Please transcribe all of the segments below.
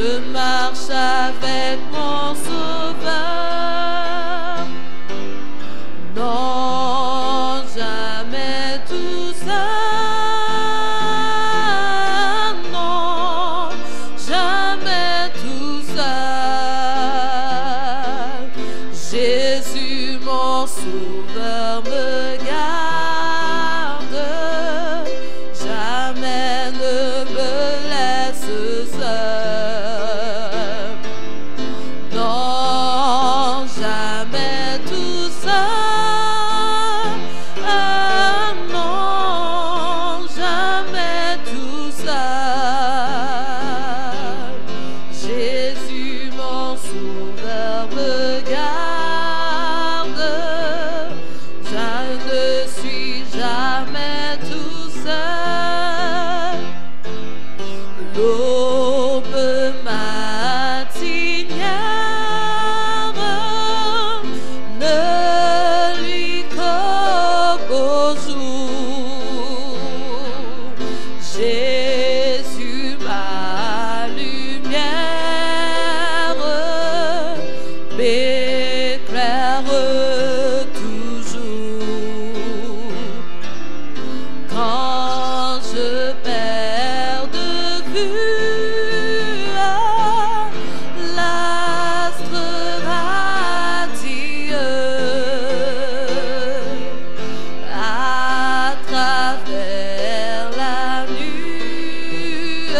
je marche avec mon Sauveur. Non, jamais tout seul. Non, jamais tout seul. Jésus, mon Sauveur, me garde. Jamais ne me laisse seul. Non, jamais tout seul. Non, jamais tout seul. Jésus, mon Sauveur, me garde. Je ne suis jamais tout seul. L'aube matinière ne lui qu'au jour. Jésus, ma lumière, m'éclaire toujours. Quand je perds de vue l'astre radieux, à travers la nuit,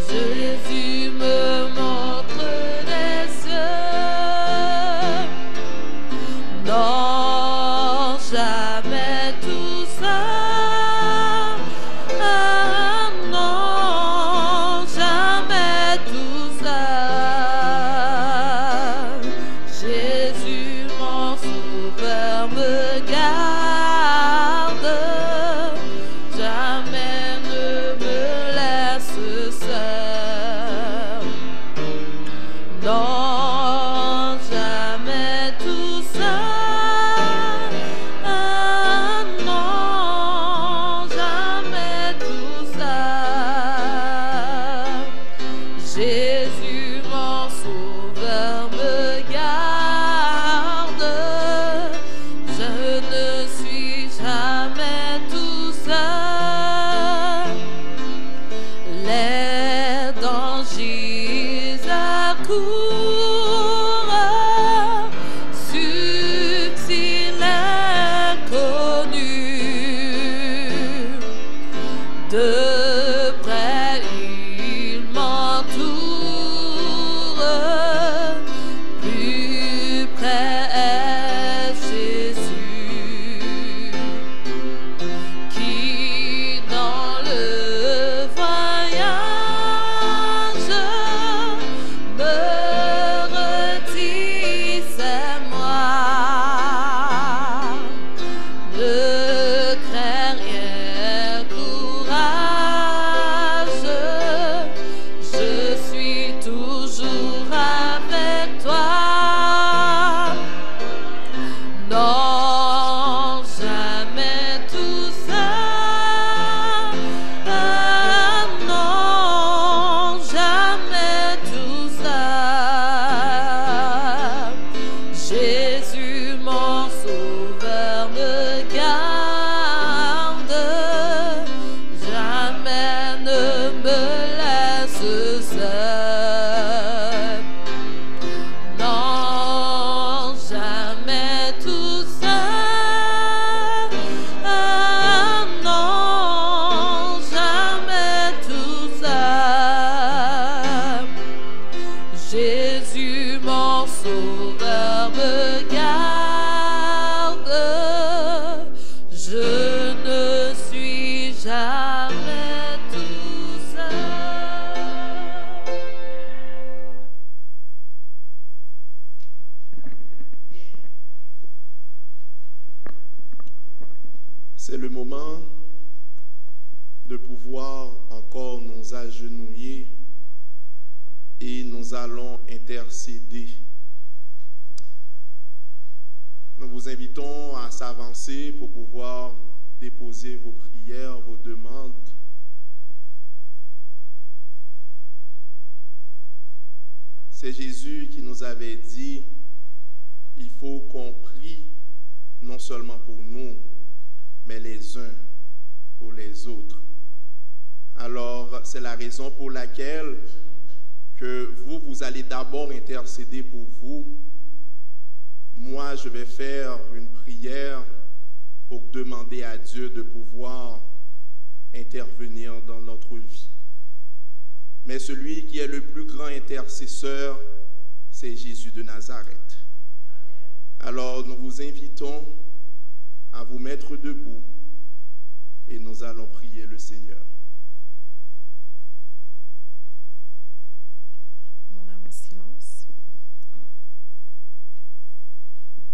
Jésus me montre les cieux. Non, jamais tout seul. Non, jamais tout seul. Jésus, mon Sauveur, me garde. Jamais ne me laisse seul. Non, jamais tout seul. Non, jamais tout seul. Jésus, mon Sauveur, me garde. Je ne suis jamais tout seul. Les dangers accourent, subtils inconnus. De près ils m'entourent, plus près est Jésus, qui dans le voyage me redit c'est moi. Ne crains rien, courage, je suis toujours avec toi. Non, jamais tout seul. Non, jamais tout seul. Jésus, mon Sauveur, me garde. Jamais ne me laisse seul. Non, jamais tout seul. Non, jamais tout seul. Jésus, mon Sauveur, me garde. Je ne suis jamais tout seul. C'est le moment de pouvoir encore nous agenouiller et nous allons intercéder. Nous vous invitons à s'avancer pour pouvoir déposer vos prières, vos demandes C'est Jésus qui nous avait dit, il faut qu'on prie non seulement pour nous, mais les uns pour les autres. Alors, c'est la raison pour laquelle que vous allez d'abord intercéder pour vous. Moi, je vais faire une prière pour demander à Dieu de pouvoir intervenir dans notre vie. Mais celui qui est le plus grand intercesseur, c'est Jésus de Nazareth. Alors, nous vous invitons à vous mettre debout et nous allons prier le Seigneur. Mon âme en silence.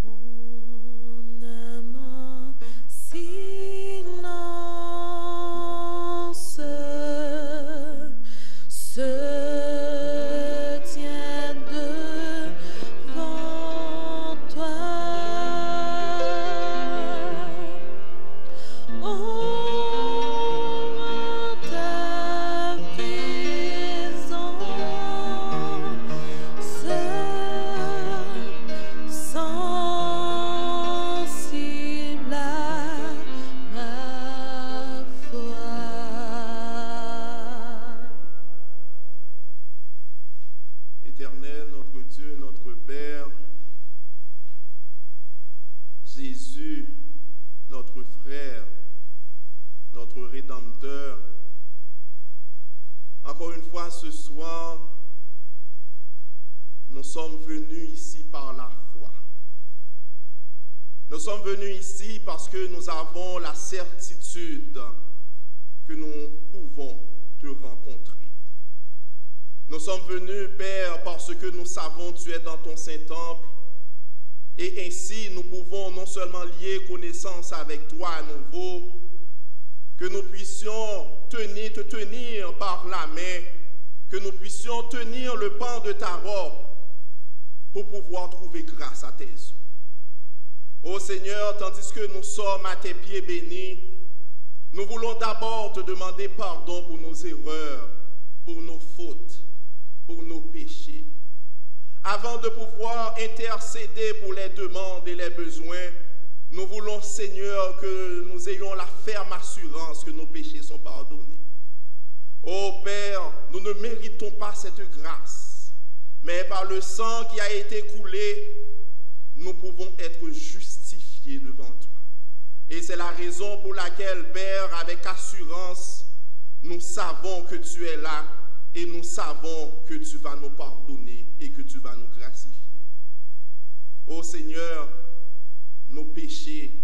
Mon âme en silence se tient devant toi. Oh, ta présence sensible à ma foi. Éternel, notre Dieu, notre Père, Jésus, notre frère, notre Rédempteur, encore une fois ce soir, nous sommes venus ici par la foi. Nous sommes venus ici parce que nous avons la certitude que nous pouvons te rencontrer. Nous sommes venus, Père, parce que nous savons que tu es dans ton Saint-Temple et ainsi nous pouvons non seulement lier connaissance avec toi à nouveau, que nous puissions te tenir par la main, que nous puissions tenir le pan de ta robe pour pouvoir trouver grâce à tes yeux. Ô Seigneur, tandis que nous sommes à tes pieds bénis, nous voulons d'abord te demander pardon pour nos erreurs, pour nos fautes, pour nos péchés. Avant de pouvoir intercéder pour les demandes et les besoins, nous voulons, Seigneur, que nous ayons la ferme assurance que nos péchés sont pardonnés. Ô Père, nous ne méritons pas cette grâce, mais par le sang qui a été coulé, nous pouvons être justifiés devant toi. Et c'est la raison pour laquelle, Père, avec assurance, nous savons que tu es là et nous savons que tu vas nous pardonner et que tu vas nous gracifier. Ô Seigneur, nos péchés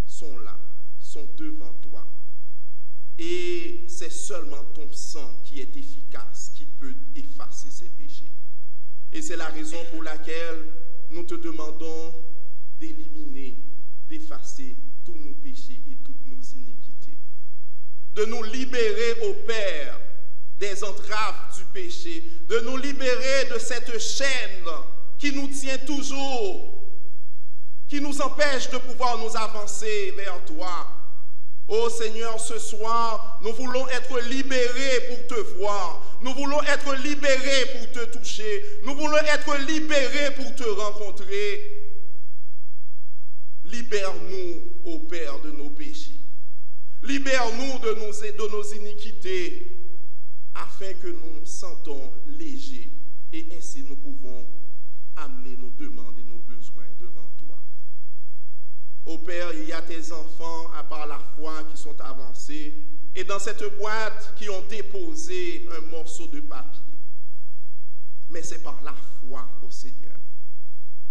sont là, sont devant toi. Et c'est seulement ton sang qui est efficace, qui peut effacer ces péchés. Et c'est la raison pour laquelle nous te demandons d'éliminer, d'effacer tous nos péchés et toutes nos iniquités. De nous libérer, ô Père, des entraves du péché, de nous libérer de cette chaîne qui nous tient toujours, qui nous empêche de pouvoir nous avancer vers toi. Ô Seigneur, ce soir, nous voulons être libérés pour te voir. Nous voulons être libérés pour te toucher. Nous voulons être libérés pour te rencontrer. Libère-nous, ô Père, de nos péchés. Libère-nous de nos iniquités, afin que nous nous sentons légers et ainsi nous pouvons amener nos demandes et nos besoins devant toi. Ô Père, il y a tes enfants, à part la foi, qui sont avancés et dans cette boîte qui ont déposé un morceau de papier. Mais c'est par la foi au Seigneur.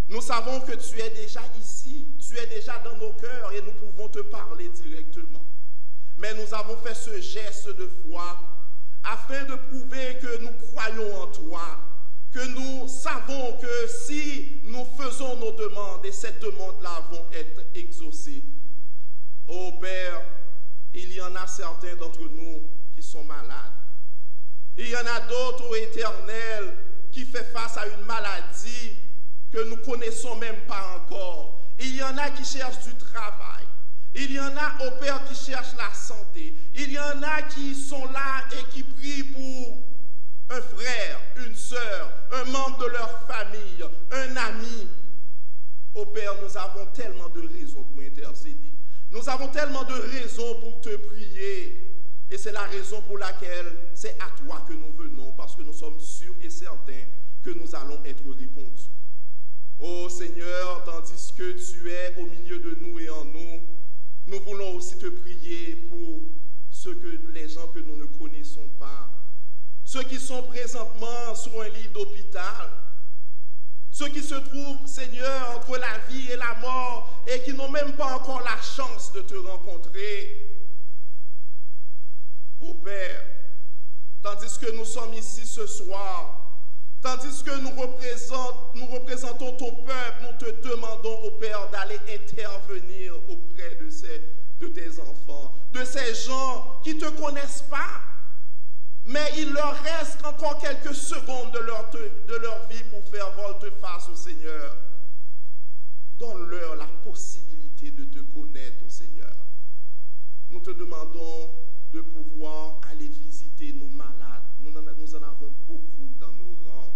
Nous savons que tu es déjà ici, tu es déjà dans nos cœurs et nous pouvons te parler directement. Mais nous avons fait ce geste de foi afin de prouver que nous croyons en toi, que nous savons que si nous faisons nos demandes et ces demandes-là vont être exaucées. Ô Père, il y en a certains d'entre nous qui sont malades. Il y en a d'autres, ô Éternel, qui font face à une maladie que nous ne connaissons même pas encore. Il y en a qui cherchent du travail. Il y en a, ô Père, qui cherchent la santé. Il y en a qui sont là et qui prient pour un frère, une sœur, un membre de leur famille, un ami. Ô Père, nous avons tellement de raisons pour intercéder. Nous avons tellement de raisons pour te prier. Et c'est la raison pour laquelle c'est à toi que nous venons, parce que nous sommes sûrs et certains que nous allons être répondus. Ô Seigneur, tandis que tu es au milieu de nous et en nous, nous voulons aussi te prier pour les gens que nous ne connaissons pas, ceux qui sont présentement sur un lit d'hôpital, ceux qui se trouvent, Seigneur, entre la vie et la mort et qui n'ont même pas encore la chance de te rencontrer. Ô Père, tandis que nous sommes ici ce soir, tandis que nous représentons ton peuple, nous te demandons, ô Père, d'aller intervenir auprès de tes enfants, de ces gens qui ne te connaissent pas, mais il leur reste encore quelques secondes de leur vie pour faire volte-face au Seigneur. Donne-leur la possibilité de te connaître, ô Seigneur. Nous te demandons de pouvoir aller visiter nos malades. Nous en avons beaucoup dans nos rangs.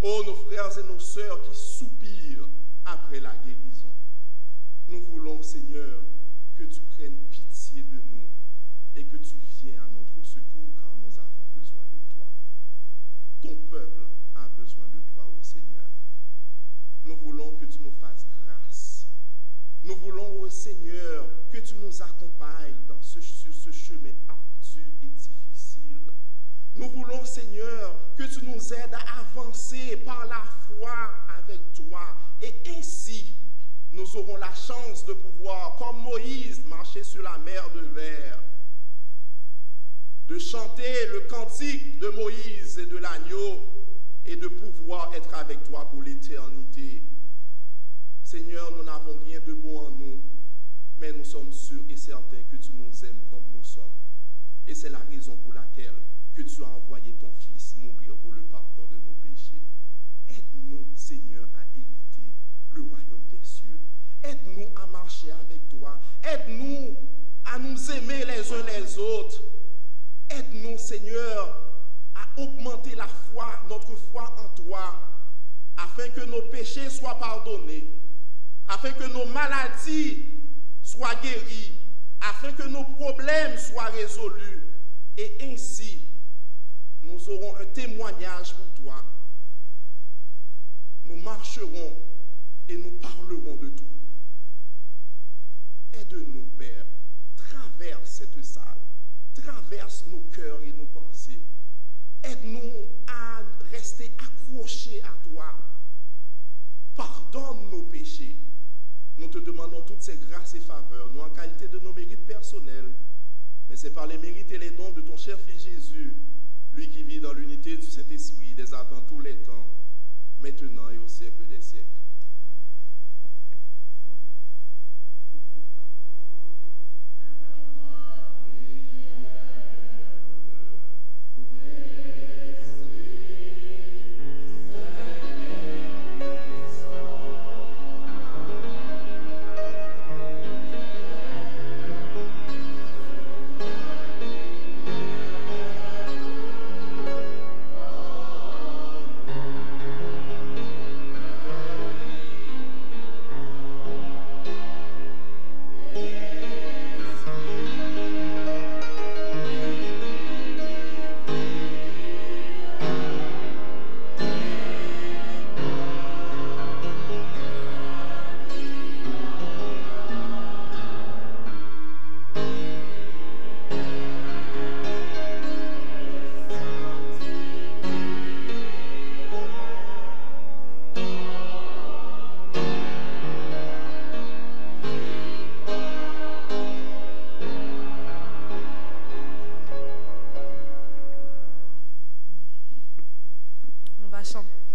Oh, nos frères et nos sœurs qui soupirent après la guérison. Nous voulons, Seigneur, que tu prennes pitié de nous et que tu viennes à notre secours, car nous avons besoin de toi. Ton peuple a besoin de toi, ô Seigneur. Nous voulons que tu nous fasses grâce. Nous voulons, ô Seigneur, que tu nous accompagnes sur ce chemin ardu et difficile. Nous voulons, Seigneur, que tu nous aides à avancer par la foi avec toi. Et ainsi, nous aurons la chance de pouvoir, comme Moïse, marcher sur la mer de verre, de chanter le cantique de Moïse et de l'agneau et de pouvoir être avec toi pour l'éternité. Seigneur, nous n'avons rien de bon en nous, mais nous sommes sûrs et certains que tu nous aimes comme nous sommes. Et c'est la raison pour laquelle que tu as envoyé ton Fils mourir pour le pardon de nos péchés. Aide-nous, Seigneur, à hériter le royaume des cieux. Aide-nous à marcher avec toi. Aide-nous à nous aimer les uns les autres. Aide-nous, Seigneur, à augmenter la foi, notre foi en toi, afin que nos péchés soient pardonnés, afin que nos maladies soient guéries, afin que nos problèmes soient résolus. Et ainsi, nous aurons un témoignage pour toi. Nous marcherons et nous parlerons de toi. Aide-nous, Père. Traverse cette salle. Traverse nos cœurs et nos pensées. Aide-nous à rester accrochés à toi. Pardonne nos péchés. Nous te demandons toutes ces grâces et faveurs, nous en qualité de nos mérites personnels, mais c'est par les mérites et les dons de ton cher Fils Jésus, lui qui vit dans l'unité du Saint-Esprit dès avant tous les temps, maintenant et au siècle des siècles.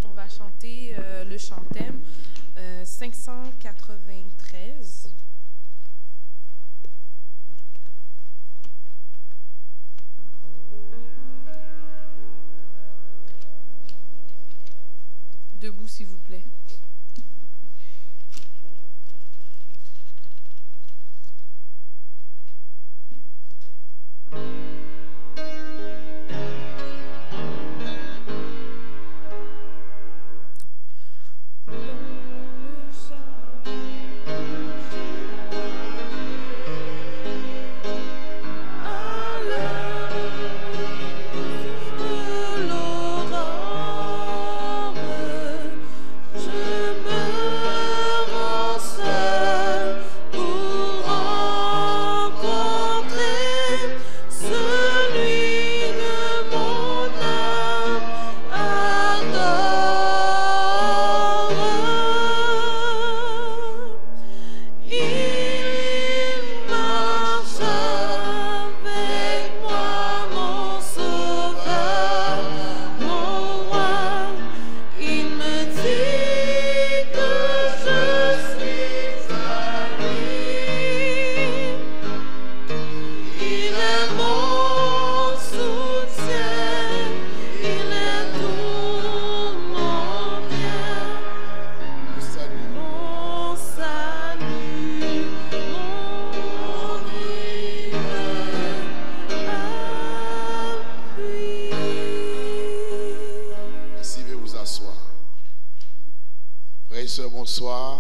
On va chanter le chantème 593. Debout, s'il vous plaît. et sœurs, bonsoir.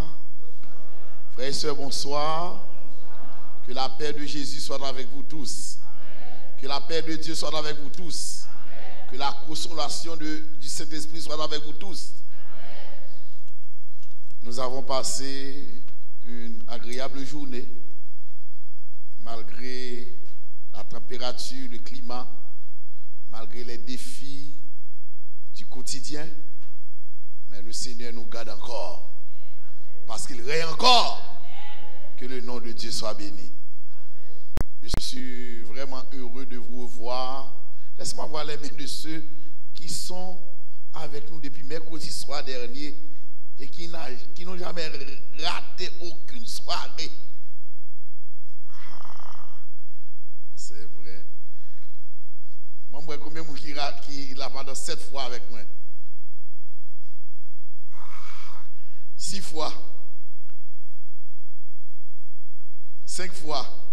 Frères et sœurs, bonsoir. Que la paix de Jésus soit avec vous tous. Que la paix de Dieu soit avec vous tous. Que la consolation du Saint-Esprit soit avec vous tous. Nous avons passé une agréable journée, malgré la température, le climat, malgré les défis du quotidien. Mais le Seigneur nous garde encore, parce qu'il règne encore. Que le nom de Dieu soit béni. Je suis vraiment heureux de vous revoir. Laisse-moi voir les mains de ceux qui sont avec nous depuis mercredi soir dernier et qui n'ont jamais raté aucune soirée. Ah, c'est vrai. Moi, je combien de gens qui l'a pendant 7 fois avec moi? 6 fois. 5 fois.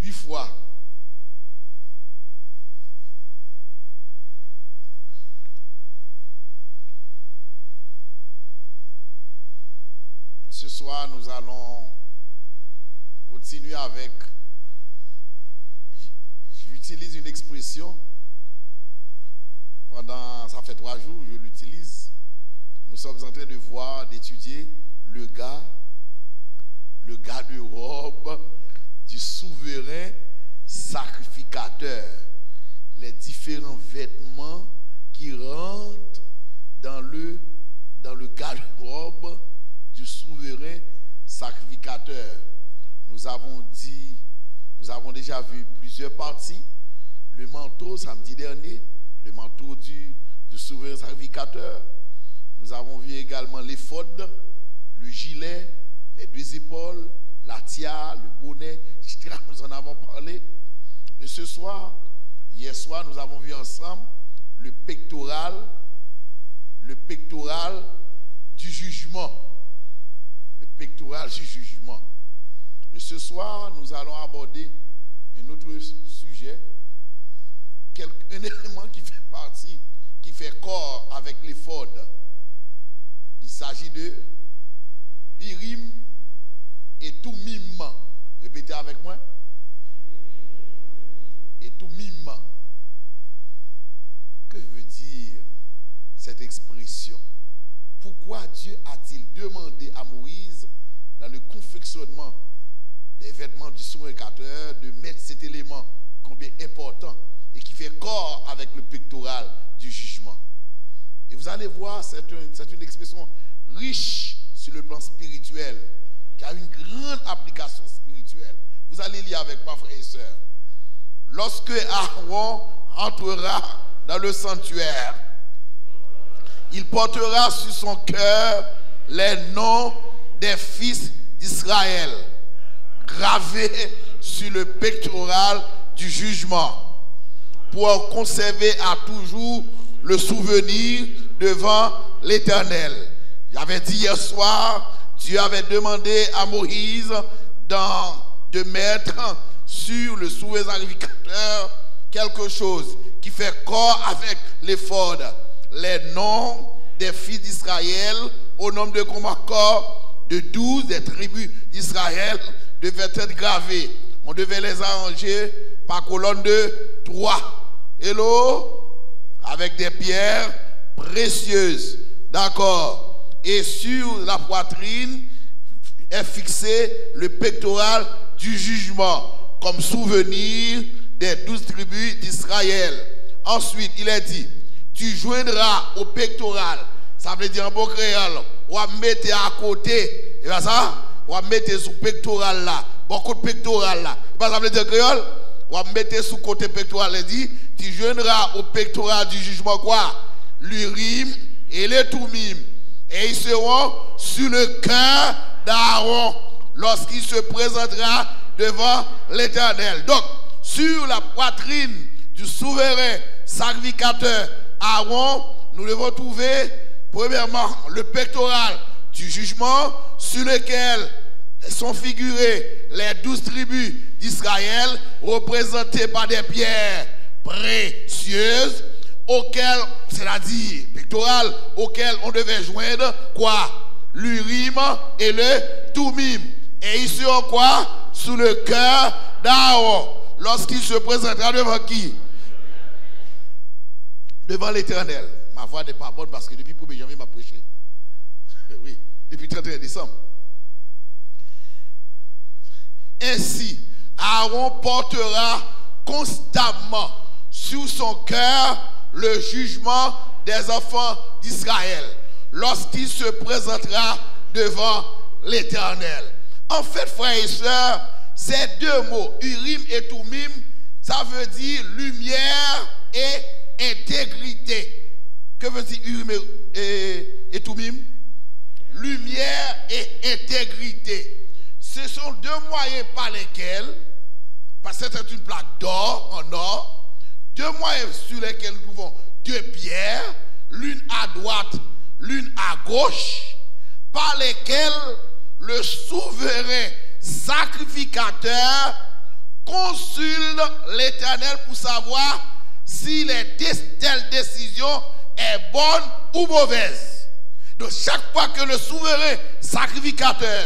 8 fois. Ce soir, nous allons continuer avec, j'utilise une expression, ça fait 3 jours, je l'utilise. Nous sommes en train de voir, d'étudier le garde-robe du souverain sacrificateur. Les différents vêtements qui rentrent dans le garde-robe du souverain sacrificateur. Nous avons déjà vu plusieurs parties. Le manteau, samedi dernier, le manteau du souverain sacrificateur. Nous avons vu également l'éphod, le gilet, les 2 épaules, la tiare, le bonnet, etc. Nous en avons parlé. Et ce soir, hier soir, nous avons vu ensemble le pectoral du jugement. Le pectoral du jugement. Et ce soir, nous allons aborder un autre sujet, un élément qui fait partie, qui fait corps avec l'éphod. Il s'agit de Urim et Thummim. Répétez avec moi. Et Thummim. Que veut dire cette expression? Pourquoi Dieu a-t-il demandé à Moïse, dans le confectionnement des vêtements du sacrificateur, de mettre cet élément combien important et qui fait corps avec le pectoral du jugement? Et vous allez voir, c'est une expression riche sur le plan spirituel, qui a une grande application spirituelle. Vous allez lire avec moi, frères et sœurs. Lorsque Aaron entrera dans le sanctuaire, il portera sur son cœur les noms des fils d'Israël, gravés sur le pectoral du jugement, pour conserver à toujours le souvenir devant l'Éternel. J'avais dit hier soir, Dieu avait demandé à Moïse de mettre sur le souverain sacrificateur quelque chose qui fait corps avec l'éphod. Les noms des fils d'Israël, au nombre de combien corps? De 12 des tribus d'Israël devaient être gravés. On devait les arranger par colonne de 3. Hello? Avec des pierres précieuses. D'accord? Et sur la poitrine est fixé le pectoral du jugement comme souvenir des 12 tribus d'Israël. Ensuite, il est dit, tu joindras au pectoral, ça veut dire en bon créole, on va mettre à côté, et bien ça, on va mettre sous pectoral là, beaucoup de pectoral là, ça veut dire créole, on va mettre sous côté pectoral, il dit, tu joindras au pectoral du jugement quoi? L'Urim et les Thummim, et ils seront sur le cœur d'Aaron lorsqu'il se présentera devant l'Éternel. Donc, sur la poitrine du souverain sacrificateur Aaron, nous devons trouver premièrement le pectoral du jugement sur lequel sont figurées les 12 tribus d'Israël représentées par des pierres précieuses auxquelles c'est-à-dire pectoral, auquel on devait joindre quoi? L'Urim et le Thummim. Et ils seront quoi? Sous le cœur d'Aaron. Lorsqu'il se présentera devant qui? Devant l'Éternel. Ma voix n'est pas bonne parce que depuis le 1er janvier, m'a prêché. Oui, depuis le 31 décembre. Ainsi, Aaron portera constamment sur son cœur le jugement des enfants d'Israël lorsqu'il se présentera devant l'Éternel. En fait, frères et sœurs, ces deux mots, Urim et Thummim, ça veut dire lumière et intégrité. Que veut dire Urim et Thummim? Lumière et intégrité. Ce sont deux moyens par lesquels, parce que c'est une plaque d'or, en or, deux moyens sur lesquels nous trouvons deux pierres, l'une à droite, l'une à gauche, par lesquelles le souverain sacrificateur consulte l'Éternel pour savoir si telle décision est bonne ou mauvaise. Donc chaque fois que le souverain sacrificateur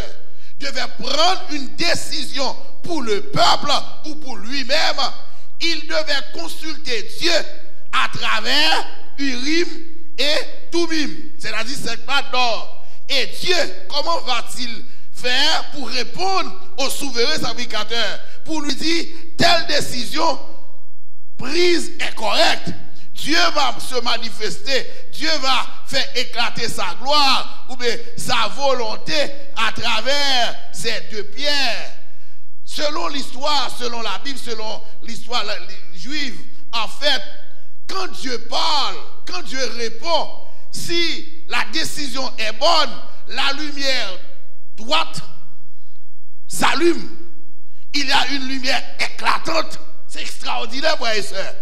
devait prendre une décision pour le peuple ou pour lui-même, il devait consulter Dieu à travers Urim et Thummim, c'est-à-dire cette plaque d'or. Et Dieu, comment va-t-il faire pour répondre au souverain sacrificateur, pour lui dire telle décision prise est correcte? Dieu va se manifester, Dieu va faire éclater sa gloire ou bien sa volonté à travers ces deux pierres. Selon l'histoire, selon la Bible, selon l'histoire juive, en fait, quand Dieu parle, quand Dieu répond, si la décision est bonne, la lumière droite s'allume. Il y a une lumière éclatante. C'est extraordinaire, frères et sœurs.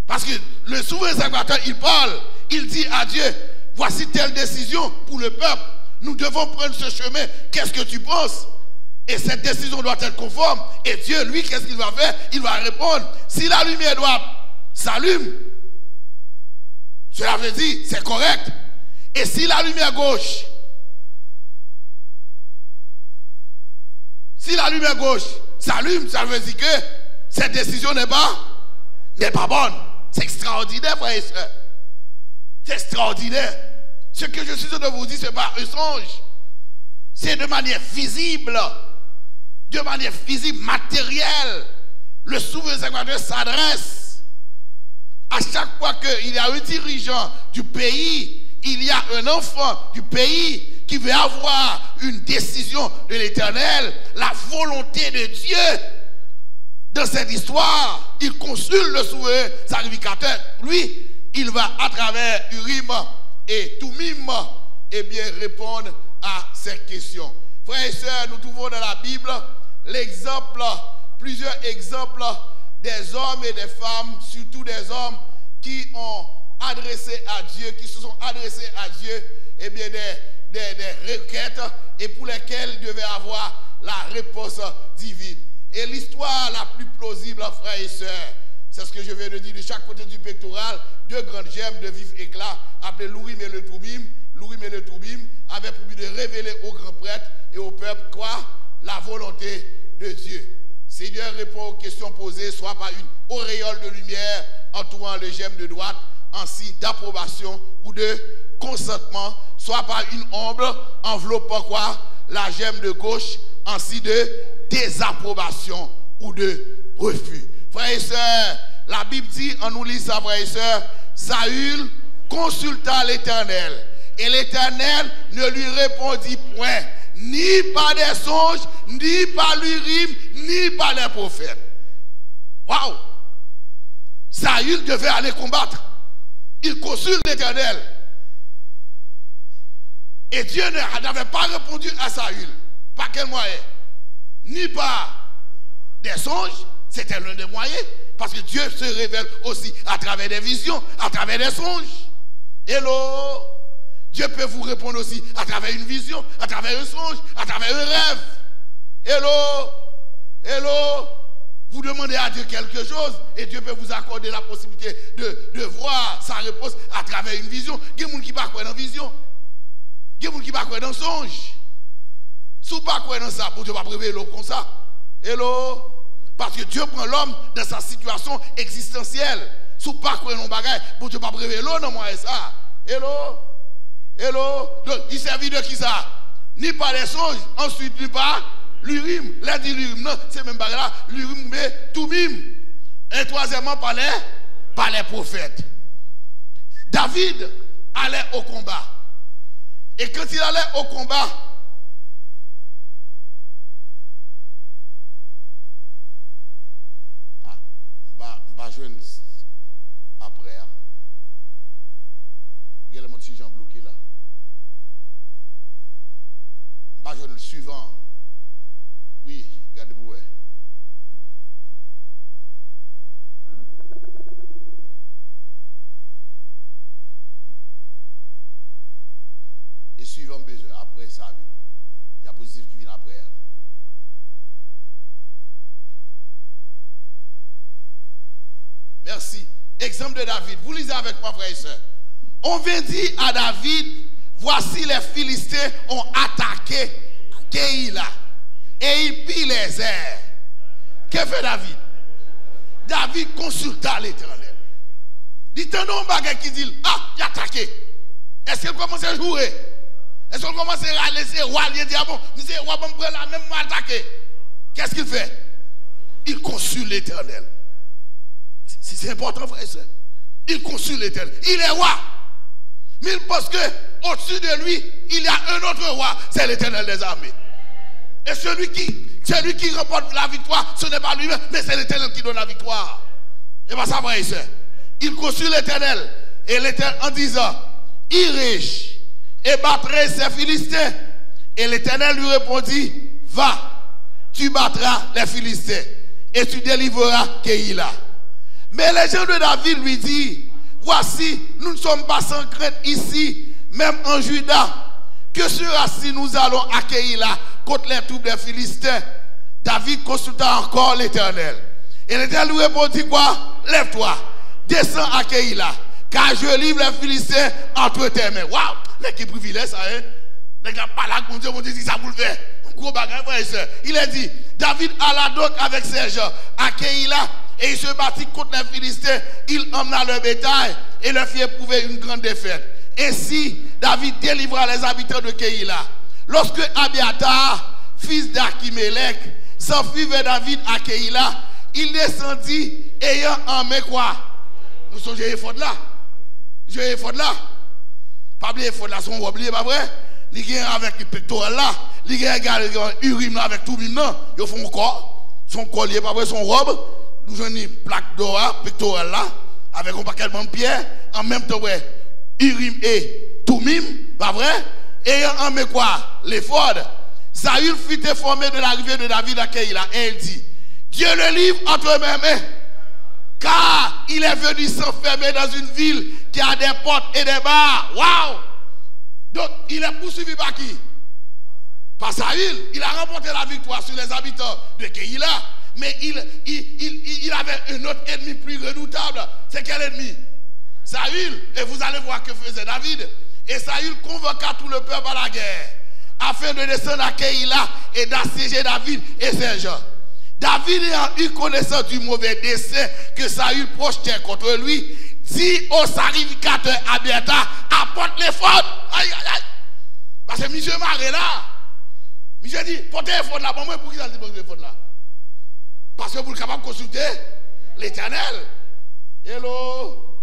Parce que le souverain sacrificateur, il parle, il dit à Dieu, voici telle décision pour le peuple. Nous devons prendre ce chemin. Qu'est-ce que tu penses? Et cette décision doit être conforme. Et Dieu, lui, qu'est-ce qu'il va faire? Il va répondre. Si la lumière droite s'allume, cela veut dire c'est correct. Et si la lumière gauche, s'allume, ça veut dire que cette décision n'est pas bonne. C'est extraordinaire, frères et sœurs. C'est extraordinaire. Ce que je suis en train de vous dire, ce n'est pas un songe. C'est de manière visible, matérielle. Le souverain sacrificateur s'adresse. À chaque fois qu'il y a un dirigeant du pays, il y a un enfant du pays qui veut avoir une décision de l'Éternel, la volonté de Dieu. Dans cette histoire, il consulte le souverain sacrificateur. Lui, il va à travers Urim et Thummim répondre à ces questions. Frères et sœurs, nous trouvons dans la Bible plusieurs exemples des hommes et des femmes, surtout des hommes qui ont adressé à Dieu, qui se sont adressés à Dieu, des requêtes et pour lesquelles il devait avoir la réponse divine. Et l'histoire la plus plausible, frères et sœurs, c'est ce que je viens de dire, de chaque côté du pectoral, deux grandes gemmes de vif éclat, appelées l'Urim et le Thummim. L'Urim et le Thummim avaient pour but de révéler aux grands prêtres et au peuple quoi? La volonté de Dieu. Seigneur répond aux questions posées, soit par une auréole de lumière entourant le gemme de droite, en signe d'approbation ou de consentement, soit par une ombre enveloppant quoi? La gemme de gauche, en signe de désapprobation ou de refus. Frères et sœurs, la Bible dit, on nous lit ça, frères et sœurs, Saül consulta l'Éternel, et l'Éternel ne lui répondit point, ni par des songes, ni par l'Urim, ni par les prophètes. Waouh! Saül devait aller combattre. Il consulte l'Éternel. Et Dieu n'avait pas répondu à Saül. Par quel moyen? Ni par des songes, c'était l'un des moyens, parce que Dieu se révèle aussi à travers des visions, à travers des songes. Hello! Dieu peut vous répondre aussi à travers une vision, à travers un songe, à travers un rêve. Hello! Hello! Vous demandez à Dieu quelque chose et Dieu peut vous accorder la possibilité de voir sa réponse à travers une vision. Il y a des gens qui ne croient pas dans la vision. Il y a des gens qui ne croient pas dans le songe. Si vous ne croyez pas dans ça, pour Dieu ne pas prévenir l'homme comme ça. Hello? Parce que Dieu prend l'homme dans sa situation existentielle. Si vous ne croyez pas dans le bagage, pour Dieu ne pas prévenir l'homme dans moi et ça. Hello? Hello? Donc, il servit de qui ça? Ni par les songes, ensuite ni par l'urim. Là, dit l'urim, non, c'est même pas là. L'urim, mais tout mime. Et troisièmement, par les prophètes. David allait au combat. Et quand il allait au combat, jeune après, regardez mon petit Jean bloqué là. Jeune le suivant. Oui, regardez-vous. Et suivant besoin, après ça, il y a positif qui vient après. Merci. Exemple de David. Vous lisez avec moi, frères et sœurs. On vient dire à David, voici les Philistins ont attaqué Keïla et ils pillent les airs. Que fait David? David consulta l'Éternel. Dit-on un bagage qui dit, ah, il a attaqué. Est-ce qu'il commence à jouer? Est-ce qu'il commence à laisser roi, il dit, ah bon, c'est roi, bon, la même attaqué. Qu'est-ce qu'il fait? Il consulte l'Éternel. C'est important, frère et soeur. Il consulte l'Éternel. Il est roi. Mais parce que au-dessus de lui, il y a un autre roi, c'est l'Éternel des armées. Et celui qui remporte la victoire, ce n'est pas lui-même, mais c'est l'Éternel qui donne la victoire. Et bien ça, frère et soeur. Il consulte l'Éternel. Et l'Éternel en disant, Irige et battrai ces Philistins. Et l'Éternel lui répondit, va, tu battras les Philistins et tu délivreras Keïla. Mais les gens de David lui disent, voici, nous ne sommes pas sans crainte ici, même en Juda. Que sera si nous allons à Keïla contre les troupes des Philistins? David consulta encore l'Éternel. Et l'Éternel lui répondit quoi? Lève-toi, descends à Keïla, car je livre les Philistins entre tes mains. Waouh! Mais quel privilège ça, hein? Les gars, pas là, mon Dieu, si ça vous le fait. Gros bagage, frère et soeur. Il a dit, David alla donc avec ses gens à Keïla. Et il se battit contre les Philistins. Il emmena le bétail et leur fit éprouver une grande défaite. Ainsi, David délivra les habitants de Keïla. Lorsque Abiatar, fils d'Achimélec, s'enfuit vers David à Keïla, il descendit ayant en main quoi? Nous sommes les fautes là. Les fautes là. Pas oublier les fautes là, sont oubliés, pas vrai? Les gars avec les pectoraux là. Les gars urim là avec tout le monde. Ils font corps. Son collier, pas vrai, son robe. Nous avons une plaque d'or, pectorale là, avec un paquet de pierre, en même temps, ouais, Urim et Tumim, pas vrai? Et en met quoi? L'éphod. Saül fut informé de l'arrivée de David à Keïla, et il dit, Dieu le livre entre mes mains, car il est venu s'enfermer dans une ville qui a des portes et des barres. Waouh! Donc, il est poursuivi par qui? Par Saül. Il a remporté la victoire sur les habitants de Keïla. Mais il avait un autre ennemi plus redoutable. C'est quel ennemi? Saül. Et vous allez voir que faisait David. Et Saül convoqua tout le peuple à la guerre, afin de descendre à Keïla et d'assiéger David et ses gens. David ayant eu connaissance du mauvais dessein que Saül projetait contre lui, dit au sacrificateur Abiatar, apporte les fautes. Aïe, aïe, aïe. Parce que monsieur Maré là, monsieur dit, portez les fautes là. Bon, moi, pour qui ça dit porter les fautes là? Parce que vous êtes capable de consulter l'Éternel. Hello.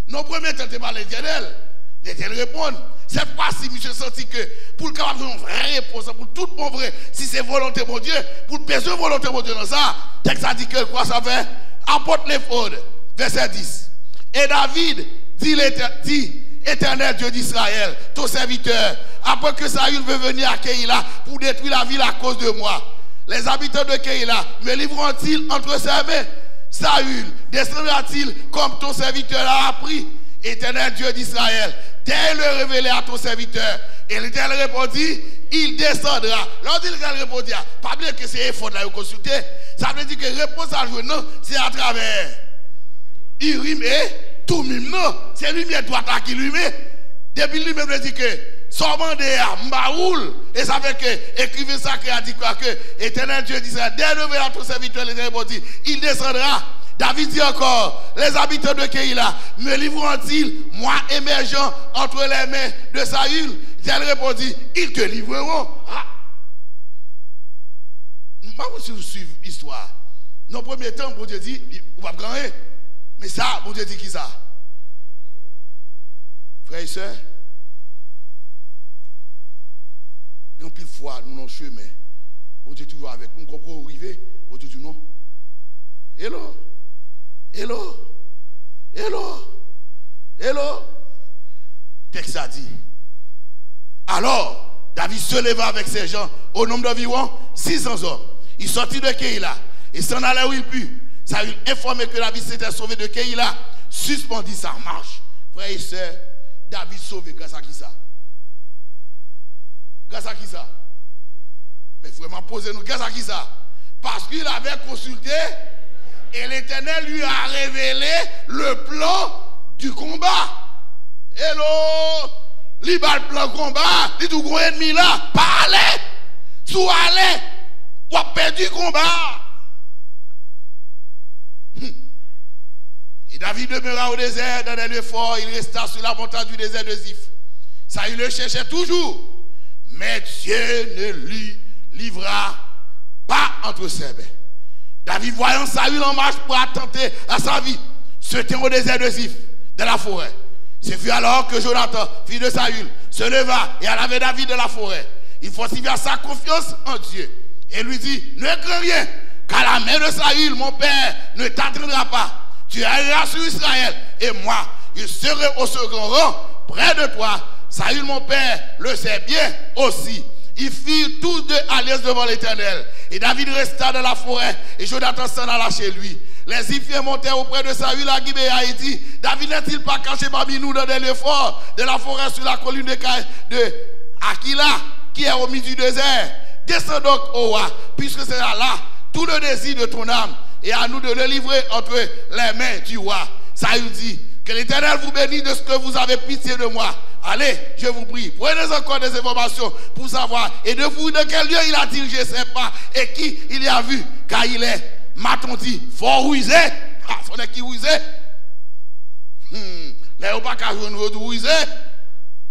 Non, premier temps, par l'Éternel. L'Éternel répond. Cette fois-ci, monsieur senti que pour le capable de une vraie réponse, pour tout bon vrai, si c'est volonté de Dieu, pour le besoin de volonté de Dieu dans ça, texte a dit que quoi ça fait? Apporte les fraudes. Verset 10. Et David dit, Éternel Dieu d'Israël, ton serviteur, après que Saül veut venir à Keïla pour détruire la ville à cause de moi, les habitants de Keïla me livreront-ils entre ses mains? Saül descendra-t-il comme ton serviteur l'a appris? Éternel Dieu d'Israël, dès le révélé à ton serviteur. Et l'Éternel répondit, il descendra. Lorsqu'il répondit, pas bien que c'est faute là, vous consultez. Ça veut dire que réponse à jouer, non, c'est à travers Urim et Tumim. Non, c'est lumière droite qui lui met. Depuis lui-même, il dit que Sormande à Mbaoul, et ça fait que écrivain sacré a dit quoi que Éternel Dieu disait, dès le à ton serviteur, il descendra. David dit encore, les habitants de Keïla me livreront-ils, moi émergeant entre les mains de Saül? Elle répondit, ils te livreront. Ah. Si vous suivez l'histoire, dans le premier temps, bon Dieu dit, vous ne pouvez pas gagner. Mais ça, bon Dieu dit qui ça? Frères et sœurs, dans pile fois, nous dans le chemin, bon Dieu toujours avec nous, comprenons arriver, bon Dieu dit non. Hello, hello, hello, hello. Texte a dit. Alors, David se leva avec ses gens au nombre d'environ 600 hommes. Il sortit de Keïla et s'en allait où il put. Ça a eu informé que David s'était sauvé de Keïla, suspendit sa marche. Frères et sœurs, David sauvé grâce à qui ça? Grâce à qui ça? Mais vraiment, posez-nous, grâce à qui ça? Parce qu'il avait consulté et l'Éternel lui a révélé le plan du combat. Hello! Il va le plan combat, il dit qu'on ennemi là, pas aller, sous aller, ou a perdu le combat. Et David demeura au désert dans des lieux forts, il resta sur la montagne du désert de Ziph. Saül le cherchait toujours, mais Dieu ne lui livra pas entre ses mains. David, voyant Saül en marche pour attenter à sa vie, se tint au désert de Ziph, de la forêt. Ce fut alors que Jonathan, fils de Saül, se leva et alla vers David de la forêt. Il fortifia sa confiance en Dieu et lui dit, ne crains rien, car la main de Saül, mon père, ne t'atteindra pas. Tu erreras sur Israël et moi, je serai au second rang près de toi. Saül, mon père, le sait bien aussi. Ils firent tous deux alliance devant l'Éternel. Et David resta dans la forêt et Jonathan s'en alla chez lui. Les Ziphiens montèrent auprès de Saül à Gibéa et dit, David n'est-il pas caché parmi nous dans des lieux forts de la forêt sur la colline de Aquila, qui est au milieu du désert? Descends donc au roi, puisque c'est là tout le désir de ton âme, et à nous de le livrer entre les mains du roi. Saül dit, que l'Éternel vous bénisse de ce que vous avez pitié de moi. Allez, je vous prie, prenez encore des informations pour savoir, et de vous, de quel lieu il a dit, je ne sais pas, et qui il y a vu, car il est, m'a-t-on dit, fort rusé. Ah, faut qui rusé. Là, on pas qu'à jouer nous rusé.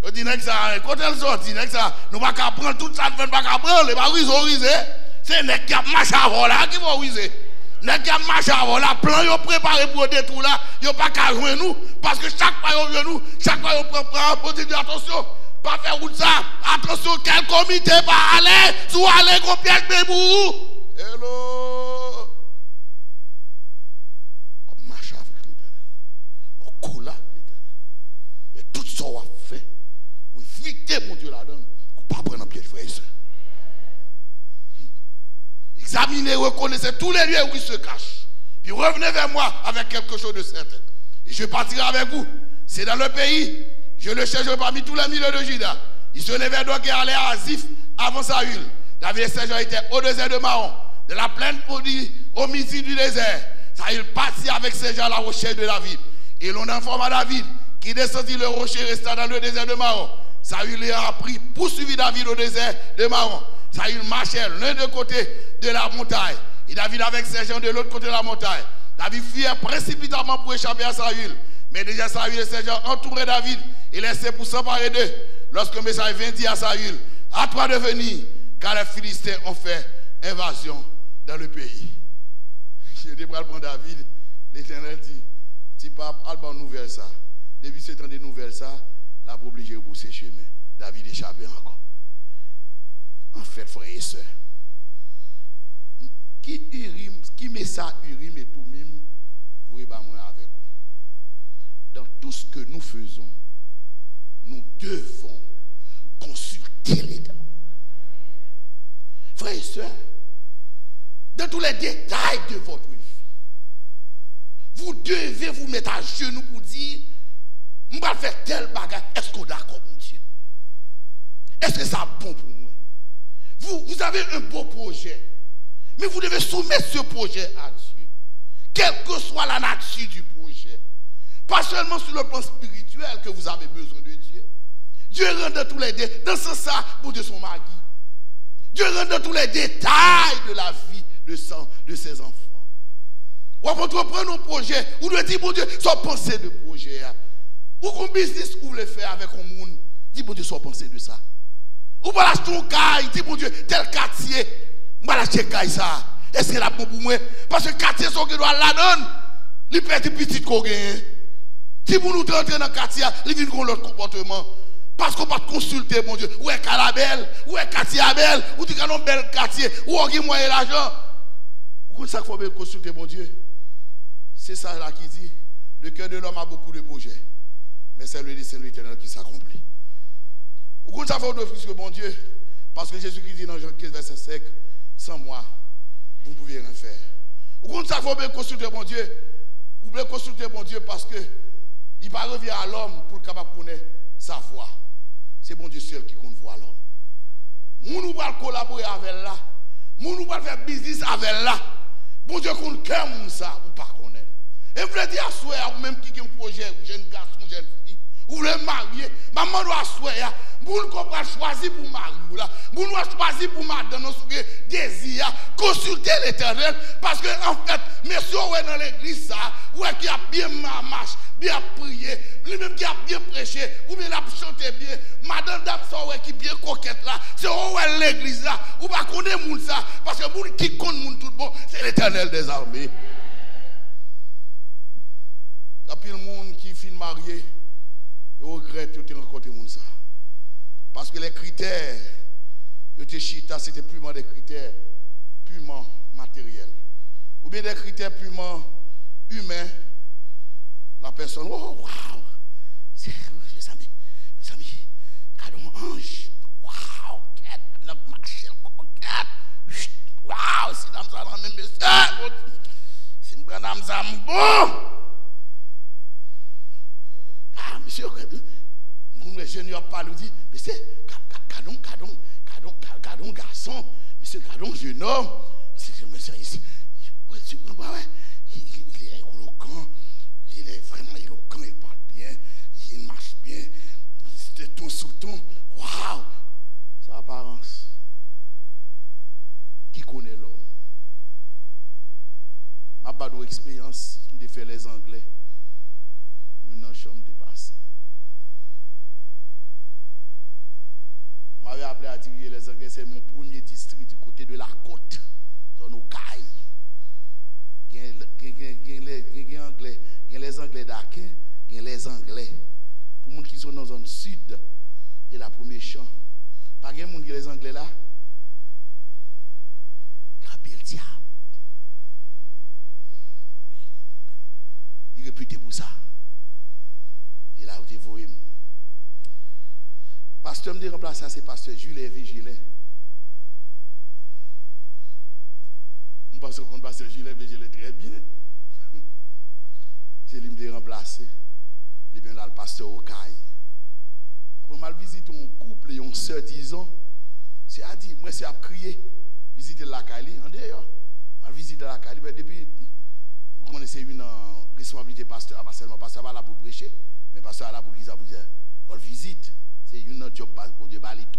On dit que ça, quand elle sortit, ça, nous pas qu'à prendre tout ça, nous pas qu'à prendre, les pas rusé. C'est les qui a marché avant là qui vont ruser. Les qui a marché avant là, plan yo préparé pour détruire là, yo pas qu'à jouer nous, parce que chaque fois yo vient nous, chaque fois yo prend pour dire attention, pas faire route ça, attention, quel comité va aller, sous aller gros piège bébou. Hello. On marche avec l'Éternel, on coule avec l'Éternel, et tout ça on a fait, on évite mon Dieu là-dedans, on ne peut pas prendre un piège frère et soeur. Examinez, reconnaissez tous les lieux où il se cache. Puis revenez vers moi avec quelque chose de certain. Et je partirai avec vous. C'est dans le pays. Je le chercherai parmi tous les milieux de Juda. Il se levait donc et allait à Ziph avant Saül. David et ses gens étaient au désert de Maon, de la plaine au midi du désert. Saül partit avec ses gens à la recherche de David. Et l'on informa David qui descendit le rocher restant dans le désert de Maon. Saül les a pris, poursuivi David au désert de Maon. Saül marchait l'un de côté de la montagne et David avec ses gens de l'autre côté de la montagne. David fuyait précipitamment pour échapper à Saül. Mais déjà Saül et ses gens entouraient David et laissaient pour s'emparer d'eux. Lorsque le message vint dire à Saül, à toi de venir, car les Philistins ont fait invasion dans le pays. Je dis pour David, l'Éternel dit, petit pape, alban nouvelle ça. Depuis ce temps de nouvelles ça, l'a obligé de pousser chemin. David échappait encore. En fait, frères et sœurs, qui met ça, Urim et Tumim, vous et moi avec vous. Dans tout ce que nous faisons, nous devons consulter l'État. Frères et sœurs, dans tous les détails de votre vie, vous devez vous mettre à genoux pour dire, je vais faire tel bagage, est-ce qu'on est d'accord, mon Dieu? Est-ce que ça bon pour moi? Vous avez un beau projet. Mais vous devez soumettre ce projet à Dieu. Quelle que soit la nature du projet. Pas seulement sur le plan spirituel que vous avez besoin de Dieu. Dieu rentre dans tous les détails. Dans ce sens, pour Dieu son mari. Dieu rentre dans tous les détails de la vie de ses enfants. Ou entreprendre un projet, ou de dire, bon Dieu, sans penser de projet. Ou qu'on business vous voulez faire avec un monde, dis bon Dieu, sans penser de ça. Ou pas l'acheter un caille, dis bon Dieu, tel quartier, moi l'acheter caille ça. Est-ce que c'est la bon pour moi? Parce que le quartier, son qui doit la donne, il perd des petites qu'on gagne. Si vous nous rentrez dans le quartier, il vient avec l'autre comportement. Parce qu'on va consulter, mon Dieu, où est Calabel, où est quartier Abel, où tu as un bel quartier, où on a moyen l'argent. Vous savez qu'il faut consulter, mon Dieu. C'est ça là qui dit, le cœur de l'homme a beaucoup de projets, mais c'est l'Éternel qui s'accomplit. Vous savez que mon Dieu, parce que Jésus qui dit dans Jean 15, verset 5, sans moi, vous ne pouvez rien faire. Vous savez qu'il faut consulter mon Dieu. Vous pouvez consulter mon Dieu parce que il ne revient à l'homme pour capable connaître sa voix. C'est bon Dieu seul qui compte voir l'homme. Nous ne pouvons collaborer avec là. Nous ne pouvons faire business avec là. Bon Dieu compte cœur ça ou pas connaître. Et vous voulez dire à soi, ou même qui a un projet, jeune garçon, jeune fille, vous voulez marier, maman doit asseoir, vous ne pouvez choisir pour marier, vous doit choisir pour madame, nous désir, consulter l'Éternel, parce que en fait, monsieur, ouais dans l'église, ça, ouais qui a bien marché, bien prié, lui-même qui a bien prêché, ou bien a chanté bien, madame d'absor, ouais qui bien coquette là, c'est ouais l'église là, ou pas connaître moun ça, parce que moun qui compte moun tout bon, c'est l'Éternel des armées. Il y a plein de monde qui finit marié, je regrette de rencontrer moun ça. Parce que les critères, c'était purement des critères purement matériels. Ou bien des critères purement humains. La personne, oh, waouh, mes amis, cadeau ange, waouh, waouh, si dame ça même monsieur, si madame ça bon. Ah, monsieur, les jeunes parlent, nous disent, mais c'est cadon garçon, monsieur cadon jeune homme, il est éloquent, il est vraiment éloquent, il parle bien, il marche bien, c'est ton sous ton, waouh, sa apparence. Qui connaît l'homme? Ma pas d'expérience de faire les Anglais, nous n'en sommes dépassés. On m'avait appelé à diriger les Anglais, c'est mon premier district du côté de la côte, dans nos cailles. Il y a les Anglais d'Aquin, il y a les Anglais. Pour les gens qui sont dans la zone sud, c'est la première champ. Pas de gens qui sont les Anglais là. Grabé le diable. Il est réputé pour ça. Il a été voyé. Pasteur me dit remplacer, c'est pasteur Jules Vigilin. Je pense que le pasteur Jules Vigilin très bien. C'est lui qui me remplacé. Il est bien là le pasteur Okaï. Après mal visiter un couple et une soeur 10 ans. C'est à dire, moi c'est à crier. Visiter la Cali, en dehors. Mal visiter la Cali, depuis vous connaissez une responsabilité pasteur, pas seulement pasteur va là pour prêcher, mais pasteur là pour dire, on visite. C'est une autre job pour Dieu bali tout.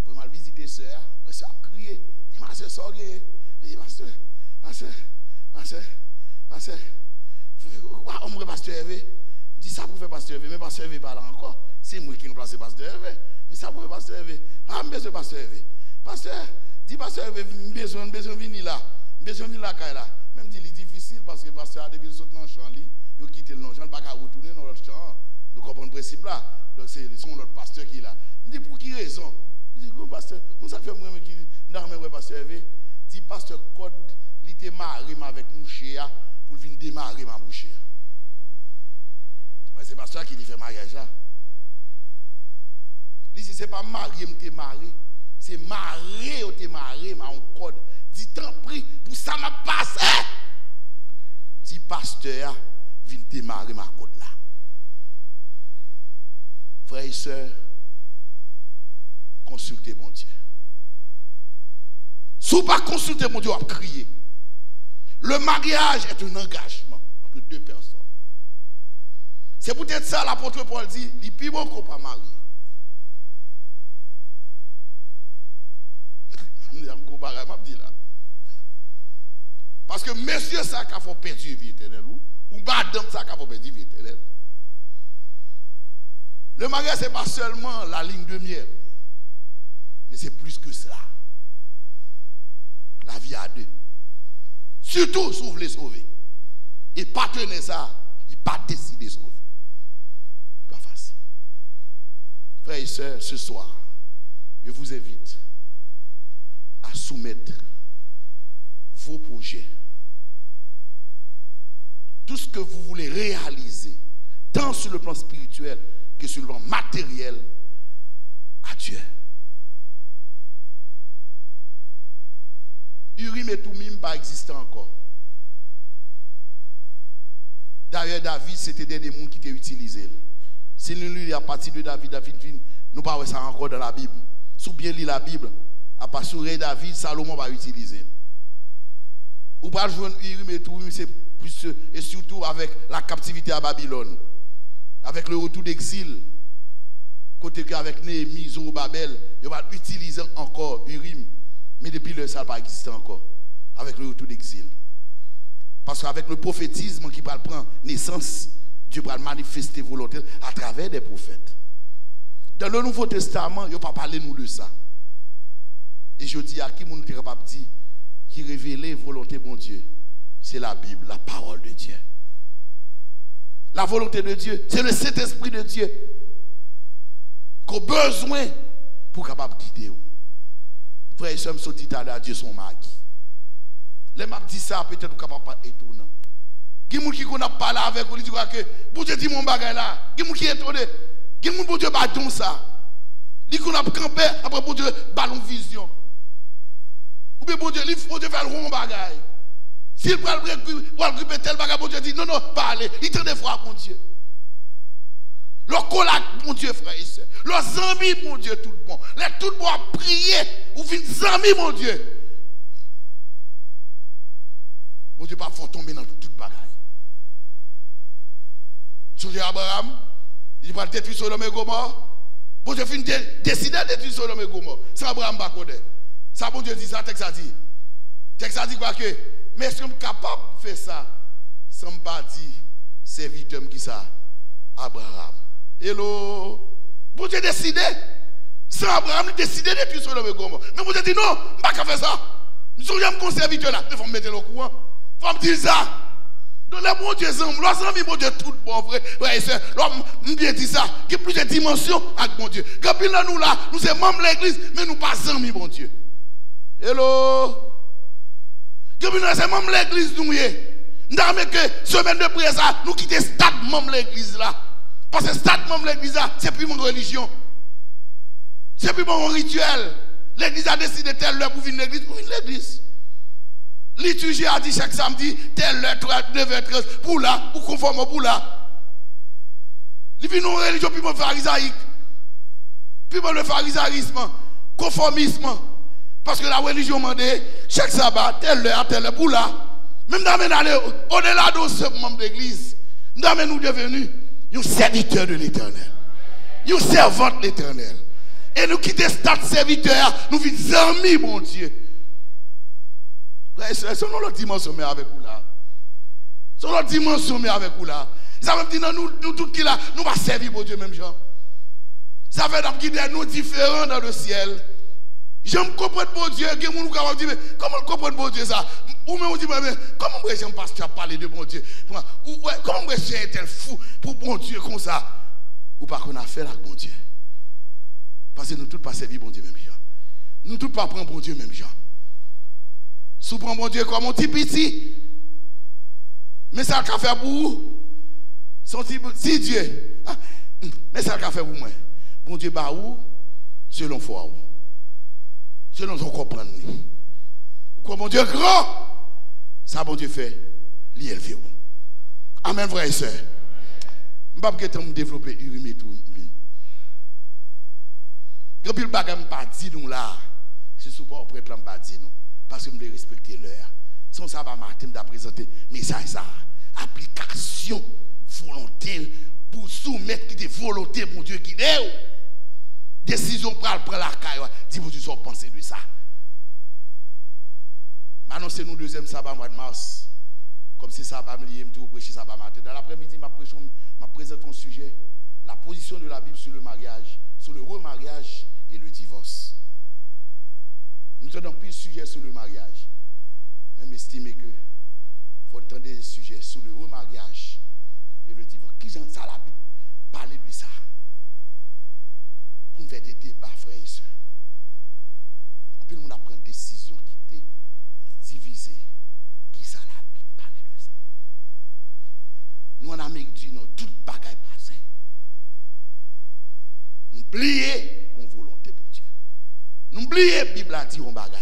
Pour mal visiter sœur, ça a crié. Dis ma sœur sorgé. Dis pasteur. On me pasteur Hervé. Dis ça pour faire pasteur Hervé, mais pasteur Hervé pas là encore. C'est moi qui remplace pasteur Hervé. Mais ça pour faire pasteur Hervé. Ah, besoin pasteur Hervé. Pasteur, dis pasteur Hervé, besoin venir là. Besoin venir là Même dit il est difficile parce que pasteur a depuis saute dans le champ li, il quitte le champ, pas qu'à retourner dans le champ. Nous comprenons le principe là. Donc c'est l'autre pasteur qui est là. Il dit pour qui raison? Il dit quoi pasteur? On ça fait moi qui dans même pasteur Hervé. Dit pasteur Code, il était marié avec mouchia pour venir démarrer ma mouchia. Ouais, c'est pasteur qui dit fait mariage là. Il dit c'est pas marié m'te marié, c'est marié ou te marié ma on code. Dit tant pris pour ça m'a passé. Dit pasteur vient démarrer ma code là. Frères et sœurs, consultez mon Dieu. Si vous ne pas consulter mon Dieu, vous crier. Le mariage est un engagement entre deux personnes. C'est peut-être ça l'apôtre Paul dit, il est plus bon qu'on ne pas marier. Parce que monsieur ça qui a fait perdre vie éternelle ou madame ça qui a fait perdre vie éternelle. Le mariage c'est pas seulement la ligne de miel, mais c'est plus que ça. La vie à deux. Surtout si vous voulez sauver. Et pas tenir ça, il pas décider de sauver. C'est pas facile. Frères et sœurs, ce soir, je vous invite à soumettre vos projets, tout ce que vous voulez réaliser, tant sur le plan spirituel que sur le plan matériel, à Dieu. Urim et Thummim pas existé encore. D'ailleurs, David, c'était des gens qui étaient utilisés. Si nous lisons à partir de David, nous ne parlons pas ça encore dans la Bible. Si vous bien lire la Bible, à partir de David, Salomon va utiliser. Ou pas jouer Urim et Thummim, c'est plus, et surtout avec la captivité à Babylone, avec le retour d'exil, côté qu'avec Néhémie, Zorobabel, il va utiliser encore Urim. Mais depuis le ça n'a pas existé encore, avec le retour d'exil. Parce qu'avec le prophétisme qui va prendre naissance, Dieu va manifester volonté à travers des prophètes. Dans le Nouveau Testament, il n'y a pas parlé nous de ça. Et je dis à qui nous sommes capables de dire qui révèle volonté de mon Dieu, c'est la Bible, la parole de Dieu. La volonté de Dieu, c'est le Saint-Esprit de Dieu qu'on a besoin pour capable quitter. Frère et sœur, me dit à Dieu son mari. Les m'a dit ça, peut-être vous capable pas étonnant. Qui moun qui connaît parlé avec vous, il dit que pour Dieu dit mon bagage là, qui moun qui est étonné, qui moun pour Dieu bâton ça. Il qu'on a campé après pour Dieu ballon vision. Ou bien pour Dieu, il faut Dieu faire le bagage. S'il prend le gripper tel bagage pour Dieu dit non parlez, il tend des fois mon Dieu. Leurs collègues, mon Dieu, frère et soeur. Leurs amis, mon Dieu, tout le monde. Les tout le monde a prié. Ou vos amis, mon Dieu. Mon Dieu, pas faut tomber dans toute bagaille. Sur Abraham, il va détruire Sodome et Gomorrhe. Bon Dieu, décider de détruire Sodome et Gomorrhe. Ça, Abraham va connaître. Ça, bon Dieu dit ça, texte a dit. Texte a dit quoi que, mais est-ce que je suis capable de faire ça sans me pas dire, serviteur qui ça, Abraham. Hello. Bon Dieu décidé. Sans Abraham, il décidé de tuer Sodome et Gomorrhe. Mais bon Dieu dit non, je ne peux pas faire ça. Je suis un serviteur là. Il faut me mettre le courant. Il faut me dire ça. Donc les bon Dieu, les amis, bon Dieu, tout bon vrai. Ouais, c'est l'homme, bien dit ça. Il y a plusieurs dimensions avec bon Dieu. Quand nous là, nous sommes membres de l'église, mais nous pas amis, bon Dieu. Hello. Quand nous sommes membres de l'église, nous avons que semaine de prière, nous quittons le stade membre de l'église là. Parce que le stade membre de l'église, c'est plus mon religion. C'est plus mon rituel. L'église a décidé telle heure pour venir l'église. Pour venir l'église. Liturgie a dit chaque samedi, telle heure, 9h13, pour là, pour conforme pour là. Il vient une religion, puis mon pharisaïque. Puis le pharisaïsme, conformisme. Parce que la religion m'a dit, chaque sabbat, telle heure, pour là. Même dans aller au-delà de ce membre d'église, nous devenus un serviteur de l'éternel. Un servant de l'éternel. Et nous quittons stade serviteur, nous vivons amis, mon Dieu. C'est notre dimension, mais avec vous là. C'est notre dimension, mais avec vous là. Ça veut dire, nous tous qui là, nous va servir pour Dieu, même gens. Ça veut dire, nous différents dans le ciel. J'aime comprendre pour Dieu, que nous avons dit, comment comprendre pour Dieu ça? Ou même on dit, mais comment j'aime pasteur parler de bon Dieu? Comment j'aime un tel fou pour bon Dieu comme ça? Ou pas qu'on a fait avec bon Dieu? Parce que nous tous pas servir bon Dieu même gens. Nous tous pas prendre bon Dieu même gens. Si vous prenez bon Dieu comme un petit petit, mais ça qu'a fait pour vous, son petit Dieu. Ah, mais ça qu'a fait pour moi. Bon Dieu bah où? Selon foi. Selon son comprendre. Comme bon Dieu grand, ça bon Dieu fait, l'élever. Amen, frère et soeur. Je ne vais pas développer Urim et Thummim. Quand le bagage pas dit nous là, c'est souvent prêtre pas dit nous. parce que je respecte l'heure. Son sabbat matin, je présenté message ça. Application volontaire pour soumettre qui est volonté, mon Dieu, qui est. Décision pour prendre la caille. Dis-vous, tu sois pensé de ça. Maintenant, c'est nous deuxième sabbat mois de mars. Comme si sabbat me lié, je vais prêcher sabbat matin. Dans l'après-midi, je présente un sujet. La position de la Bible sur le mariage, sur le remariage et le divorce. Nous avons plus de sujets sur le mariage. Même estimer que faut entendre des sujets sur le remariage et le divorce. Qui j'en ça la Bible parler de ça? Pour nous faire des débats, frères et sœurs. En plus, nous avons pris une décision qui était divisée. Qui ça la Bible parler de ça? Nous en Amérique du Nord, tout bagaille passé. Nous oublions qu'on volonté pour Dieu. Nous oublions la Bible a dit on bagaille.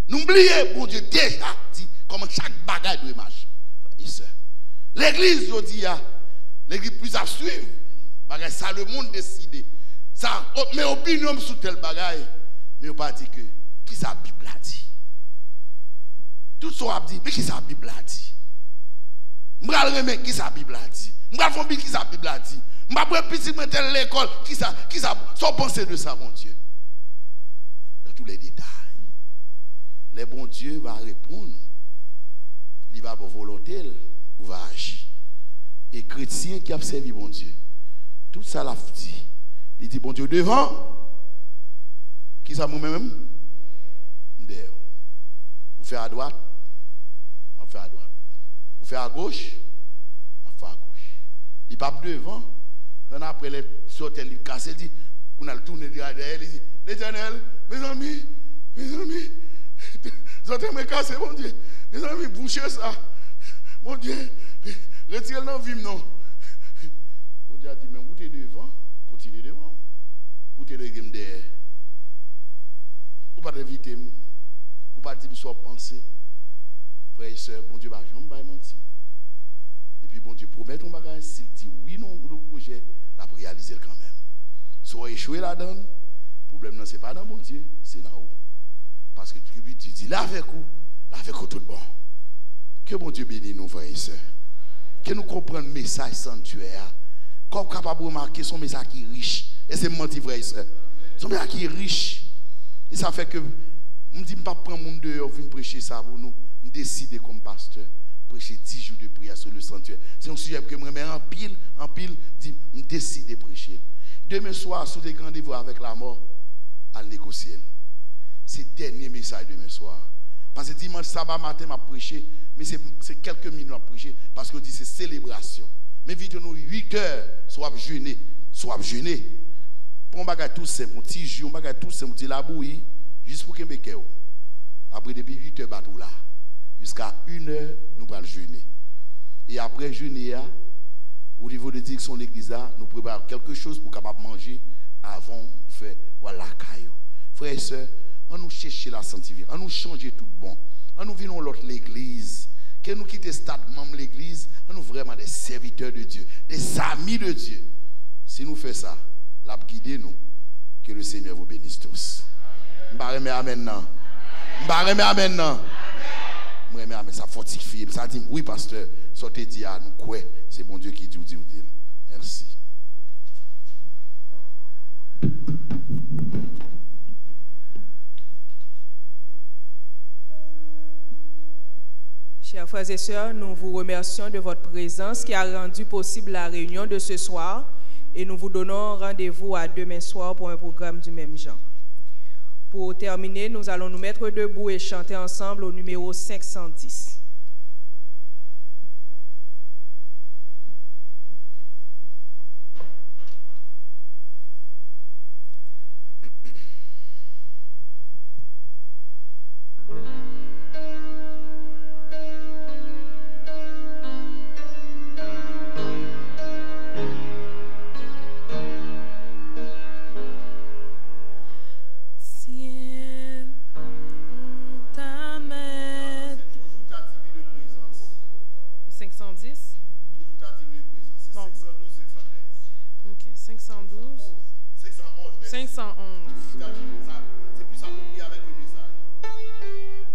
Nous oublions bon Dieu déjà dit comment chaque bagaille doit marcher. Frères et sœurs. L'église, je dis, l'église plus à suivre. Bagaille, ça le monde décide. Ça, mais opinion sur tel bagaille, mais on pas dit que qui ça Bible a dit. Tout ça a dit, mais qui ça Bible a dit. M'bral remet qui ça Bible a dit. M'bral font qui ça Bible a dit. M'bral petit mettre l'école qui ça sans penser de ça mon Dieu. Dans tous les détails. Le bon Dieu va répondre. Il va pour volonté ou va agir. Et chrétien qui a servi bon Dieu. Tout ça l'a dit. Il dit, bon Dieu, devant. Qui ça moi-même? Derrière. Vous faites à droite? Je fais à droite. Vous faites à gauche? Je fais à gauche. Il pas devant. Après les sauter, il casse, il dit, on a le tourné derrière, il dit, l'Éternel, mes amis, vous avez me cassé, mon Dieu. Mes amis, bouchez ça. Mon Dieu, retirez-le dans le vime, non. Mon Dieu a dit, mais vous êtes devant. Continuez devant. Vous êtes derrière. Vous ne pouvez pas éviter. Vous ne pouvez pas dire que vous pensez. Frères et sœurs, bon Dieu va jamais mentir. Et puis bon Dieu promet ton bagage. S'il dit oui, non, le projet, la réaliser quand même. Soit échoué là-dedans, le problème, ce n'est pas dans bon Dieu, c'est dans vous. Parce que tu dis là avec vous tout bon. Que bon Dieu bénisse nous, frères et sœurs. Que nous comprenions le message sanctuaire. Comme capable de remarquer son message qui est riche. Et c'est menti, frère et sœur. Son message qui est riche. Et ça fait que, je ne dis pas prendre mon dehors, venir prêcher ça pour nous. Je décide comme pasteur, prêcher 10 jours de prière sur le sanctuaire. C'est un sujet que je me mets en pile, je décide de prêcher. Demain soir, sous des rendez-vous avec la mort, à négocier. C'est le dernier message demain soir. Parce que dimanche, sabbat matin, je prêché, mais c'est quelques minutes à prêcher, parce que c'est célébration. Mais vite nous 8 heures, soit jeûner. Pour un bagage tout simple, un petit jus, un bagage tout simple, un petit labouille, juste pour qu'il me ait. Après, depuis 8 heures, bateau là, jusqu'à 1 heure, nous allons jeûner. Et après jeûner, au niveau de direction de l'église, nous préparons quelque chose pour capable manger avant de faire voilà caillou. Frères et sœurs, on nous cherche la sanctification, on nous changer tout bon. On nous venons l'autre l'église. Que nous quittons le stade même l'église, on nous vraiment des serviteurs de Dieu, des amis de Dieu. Si nous faisons ça, la guider nous. Que le Seigneur vous bénisse tous. Amen. Amen. Amen. Ça fortifie. Ça dit, oui, pasteur, sortez dit à nous quoi. C'est bon Dieu qui dit. Merci. Chers frères et sœurs, nous vous remercions de votre présence qui a rendu possible la réunion de ce soir et nous vous donnons rendez-vous à demain soir pour un programme du même genre. Pour terminer, nous allons nous mettre debout et chanter ensemble au numéro 510. Bon. Ok, 512. 511. C'est plus approprié avec le message.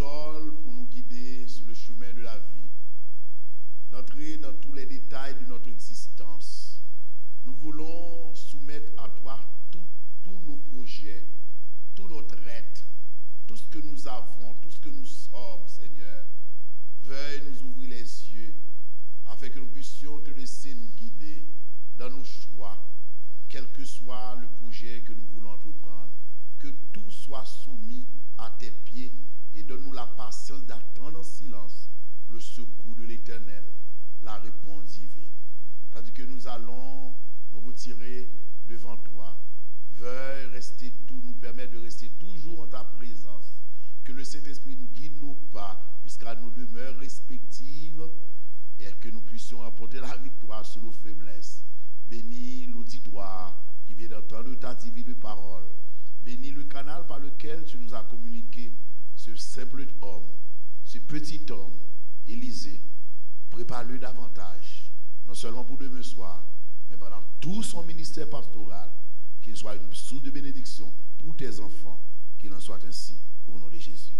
boussole pour nous guider sur le chemin de la vie, d'entrer dans tous les détails de notre existence. Nous voulons soumettre à toi tous nos projets, tout notre être, tout ce que nous avons, tout ce que nous sommes, Seigneur. Veuille nous ouvrir les yeux afin que nous puissions te laisser nous guider dans nos choix, quel que soit le projet que nous voulons entreprendre. Que tout soit soumis à tes pieds et donne-nous la patience d'attendre en silence le secours de l'Éternel, la réponse divine. Tandis que nous allons nous retirer devant toi, veuille rester tout, nous permettre de rester toujours en ta présence. Que le Saint-Esprit nous guide nos pas jusqu'à nos demeures respectives et que nous puissions apporter la victoire sur nos faiblesses. Bénis l'auditoire qui vient d'entendre ta divine parole. Bénis le canal par lequel tu nous as communiqué ce simple homme, ce petit homme, Élisée. Prépare-le davantage, non seulement pour demain soir, mais pendant tout son ministère pastoral, qu'il soit une source de bénédiction pour tes enfants, qu'il en soit ainsi, au nom de Jésus.